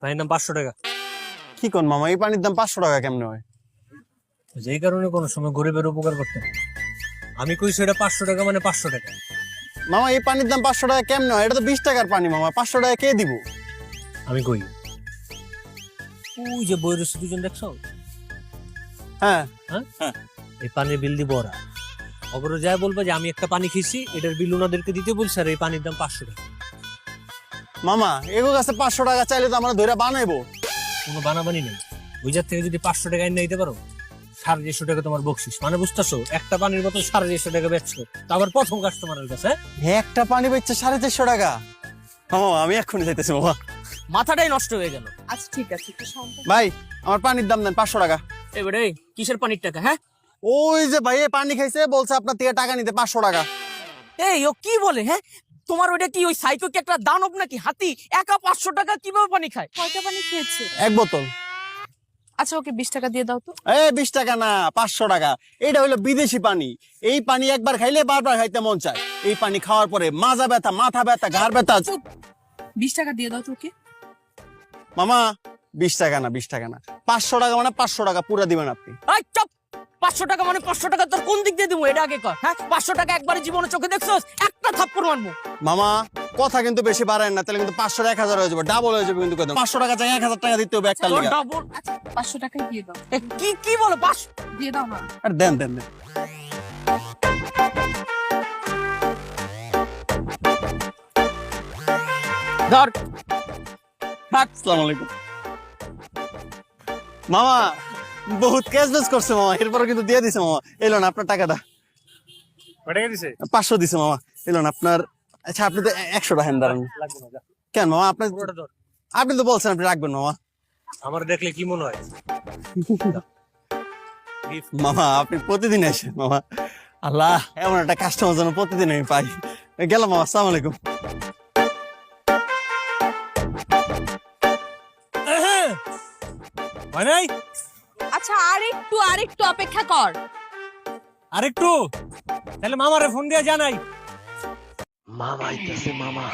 পানির দাম 500 টাকা। কি কোন মামা, এই পানির দাম 500 টাকা কেমনে হয়? যেই কারণে কোনো সময় গরিবের উপকার করতে হয়। আমি কইছি এটা 500 টাকা মানে 500 টাকা। মামা এই পানির দাম 500 টাকা কেমনে হয়? এটা তো 20 টাকার পানি মামা, 500 টাকা কে দিব? আমি কই ওই যে বইয়ের দুজন দেখছো? হ্যাঁ হ্যাঁ, এই পানির বিল দিব ওরা। অগর যায় বলবে যে আমি একটা পানি খেয়েছি, এটার বিল ওনাদেরকে দিতে বলছে, আর এই পানির দাম 500 টাকা। মামা এগো কাছে 500 টাকা চাইলে তো আমরা ধরে বানাইবো। কোনো বানাবানি নেই। ওই জাত থেকে যদি 500 টাকা এনে দিতে পারো, 150 টাকা তোমার বকশিস। মানে বুঝতেছো, একটা পানির বোতল 150 টাকা বেচছো, তো আবার প্রথম কাস্টমারের কাছে। একটা পানি বেচছে 450 টাকা। মামা আমি এক্ষুনি যাইতেছি মামা। মাথাটাই নষ্ট হয়ে গেল। আচ্ছা ঠিক আছে, একটু শান্ত। ভাই আমার পানির দাম দেন 500 টাকা। এবারে কিসের পানির টাকা? হ্যাঁ, ওই যে ভাই এই পানি খাইছে, বলছে আপনার থেকে টাকা নিতে 500 টাকা। এই ও কি বলে? হ্যাঁ, তোমার ওইটা কি ওই সাইকো কি একটা দানব নাকি? হাতি একা 500 টাকা কিভাবে পানি খায়? কয়টা পানি খেয়েছে? এক বোতল। আচ্ছা ওকে 20 টাকা দিয়ে দাও তো। 20 টাকা না, 500 টাকা। এটা হলো বিদেশি পানি। এই পানি একবার খাইলে বারবার খাইতে মন চায়। এই পানি খাওয়ার পরে মাজা ব্যথা, মাথা ব্যথা, ঘাড় ব্যথা। 20 টাকা দিয়ে দাও তো ওকে। মামা 20 টাকা না, 20 টাকা না, 500 টাকা মানে 500 টাকা পুরো দিবেন আপনি। এই চুপ! 500 টাকা মানে 500 টাকা তোর কোন দিক দিয়ে দিব? এটা আগে কর। হ্যাঁ, 500 টাকা একবারে জীবনে চোখে দেখছস? একটা থাপ্পড় মারবো। মামা কথা কিন্তু বেশি বাড়ায় না, তাহলে কিন্তু 500 1000 হয়ে যাবে, ডাবল হয়ে যাবে কিন্তু। 500 টাকা চাই 1000 টাকা দিতে হবে একটা তোর লিগা। ডাবল। আচ্ছা 500 টাকাই দিয়ে দাও। কি কি বলো? 500 দিয়ে দাও না। আর দেন দেন দেন। ধর। আসসালামু আলাইকুম। মামা বহুত ক্যাশলেস করছে মামা, এরপর কিন্তু দিয়ে দিছে মামা। এলো না আপনার টাকাটা। কয় টাকা দিছে? 500 দিছে মামা। এলো না আপনার। আচ্ছা আপনি তো 100 টাকা দাঁড়ান। লাগবে না, যা। কেন মামা? পুরোটা ধর। আপনি তো বলছেন আপনি রাখবেন মামা। আমার দেখলে কি মনে হয়? মামা আপনি প্রতিদিন আসেন মামা। আল্লাহ, এমন একটা কাস্টমার যেন প্রতিদিন আমি পাই। গেলাম মামা, আসসালামু আলাইকুম। হয় নাই? আচ্ছা আরেকটু অপেক্ষা কর। আরেকটু? তাহলে মামারে ফোন দিয়ে জানাই। মামা আইতাছে মামা।